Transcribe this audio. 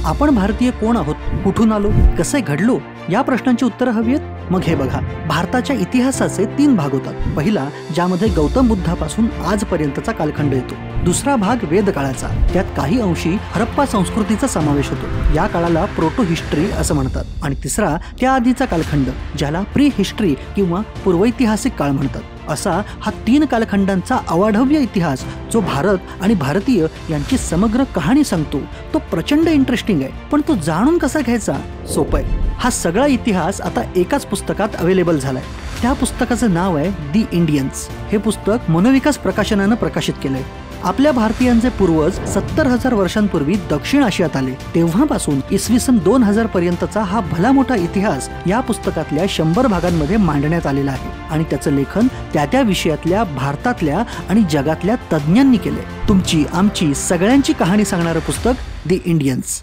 आपण भारतीय कोण आहोत, कुठून आलो, कसे घडलो या प्रश्नांची उत्तरं हवी आहेत? मग हे बघा, भारताच्या इतिहासाचे 3 भाग होतात. पहिला, ज्यामध्ये गौतम बुद्धापासून आजपर्यंतचा कालखंड येतो. दुसरा भाग वेदकाळाचा, त्यात काही अंशी हरप्पा संस्कृतीचा समावेश होतो. या काळाला प्रोटो हिस्ट्री असं म्हणतात. आणि तिसरा, त्याआधीचा कालखंड, ज्याला प्री हिस्ट्री किंवा पूर्वैतिहासिक काळ म्हणतात. असा हा 3 कालखंडांचा अवाढव्य इतिहास जो भारत आणि भारतीय यांची समग्र कहाणी सांगतो, तो प्रचंड इंटरेस्टिंग आहे. पण तो जाणून कसा घ्यायचा? सोपं आहे. हा सगळा इतिहास आता एकाच पुस्तकात अवेलेबल झालाय. त्या पुस्तकाचं नाव आहे दी इंडियन्स. हे पुस्तक मनोविकास प्रकाशनानं प्रकाशित केलंय. आपल्या भारतीयांचे पूर्वज 70,000 वर्षांपूर्वी दक्षिण आशियात आले. तेव्हापासून इसवी सन 2000 पर्यंतचा हा भला मोठा इतिहास या पुस्तकातल्या 100 भागांमध्ये मांडण्यात आलेला आहे. आणि त्याचं लेखन त्या विषयातल्या भारतातल्या आणि जगातल्या तज्ज्ञांनी केलंय. तुमची, आमची, सगळ्यांची कहाणी सांगणारं पुस्तक दी इंडियन्स.